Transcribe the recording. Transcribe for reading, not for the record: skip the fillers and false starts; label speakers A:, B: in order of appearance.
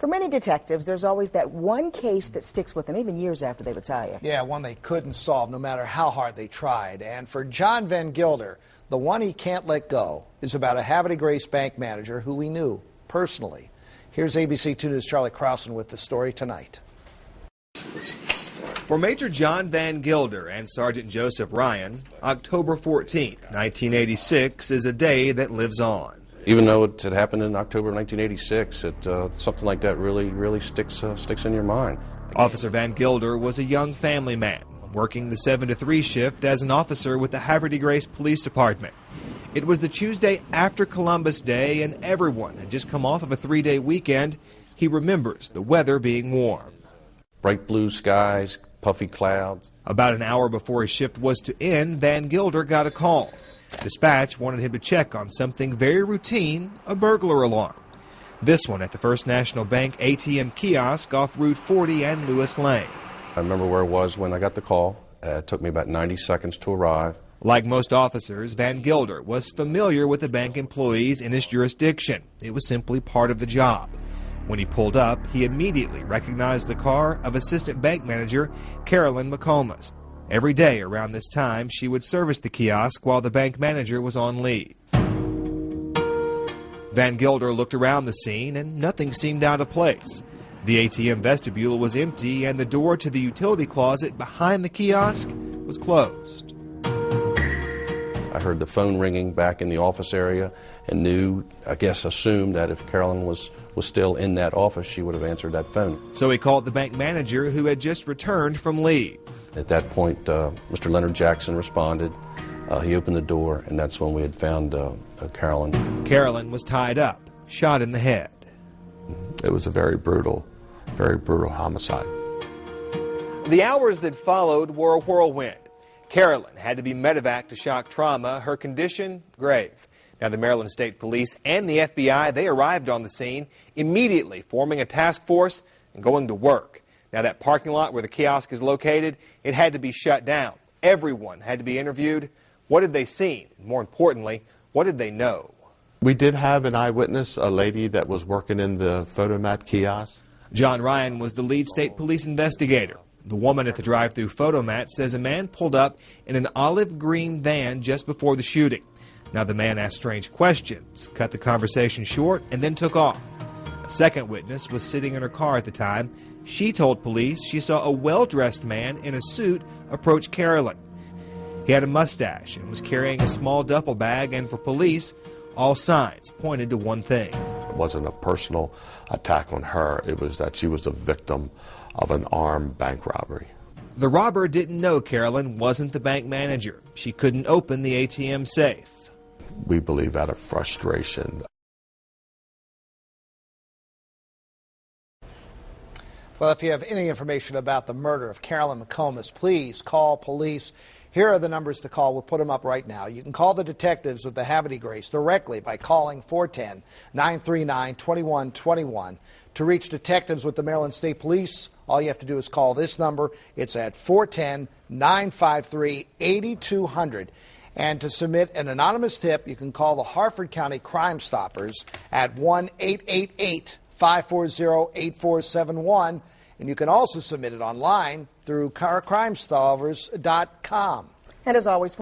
A: For many detectives, there's always that one case that sticks with them, even years after they retire.
B: Yeah, one they couldn't solve no matter how hard they tried. And for John Van Gilder, the one he can't let go is about a Havre de Grace bank manager who he knew personally. Here's ABC 2 News' Charlie Krausen with the story tonight.
C: For Major John Van Gilder and Sergeant Joseph Ryan, October 14th, 1986 is a day that lives on.
D: Even though it had happened in October 1986, something like that really sticks in your mind.
C: Officer Van Gilder was a young family man, working the 7 to 3 shift as an officer with the Havre de Grace Police Department. It was the Tuesday after Columbus Day, and everyone had just come off of a 3-day weekend. He remembers the weather being warm.
D: Bright blue skies, puffy clouds.
C: About an hour before his shift was to end, Van Gilder got a call. Dispatch wanted him to check on something very routine, a burglar alarm. This one at the First National Bank ATM kiosk off Route 40 and Lewis Lane.
D: I remember where it was when I got the call. It took me about 90 seconds to arrive.
C: Like most officers, Van Gilder was familiar with the bank employees in his jurisdiction. It was simply part of the job. When he pulled up, he immediately recognized the car of Assistant Bank Manager Carolyn McComas. Every day around this time, she would service the kiosk while the bank manager was on leave. Van Gilder looked around the scene and nothing seemed out of place. The ATM vestibule was empty and the door to the utility closet behind the kiosk was closed.
D: I heard the phone ringing back in the office area and assumed that if Carolyn was still in that office, she would have answered that phone.
C: So he called the bank manager who had just returned from leave.
D: At that point, Mr. Leonard Jackson responded. He opened the door, and that's when we had found Carolyn.
C: Carolyn was tied up, shot in the head.
E: It was a very brutal homicide.
C: The hours that followed were a whirlwind. Carolyn had to be medevaced to shock trauma, her condition grave. Now, the Maryland State Police and the FBI, they arrived on the scene, immediately forming a task force and going to work. Now, that parking lot where the kiosk is located, it had to be shut down. Everyone had to be interviewed. What had they seen? More importantly, what did they know?
E: We did have an eyewitness, a lady that was working in the photomat kiosk.
C: John Ryan was the lead state police investigator. The woman at the drive-through photomat says a man pulled up in an olive green van just before the shooting. Now, the man asked strange questions, cut the conversation short, and then took off. A second witness was sitting in her car at the time. She told police she saw a well-dressed man in a suit approach Carolyn. He had a mustache and was carrying a small duffel bag, and for police, all signs pointed to one thing.
E: It wasn't a personal attack on her. It was that she was a victim of an armed bank robbery.
C: The robber didn't know Carolyn wasn't the bank manager. She couldn't open the ATM safe.
E: We believe out of frustration.
B: Well, if you have any information about the murder of Carolyn McComas, please call police. Here are the numbers to call. We'll put them up right now. You can call the detectives with the Havre de Grace directly by calling 410-939-2121. To reach detectives with the Maryland State Police, all you have to do is call this number. It's at 410-953-8200. And to submit an anonymous tip, you can call the Harford County Crime Stoppers at 1-888-540-8471. And you can also submit it online through crimestovers.com.
A: And as always,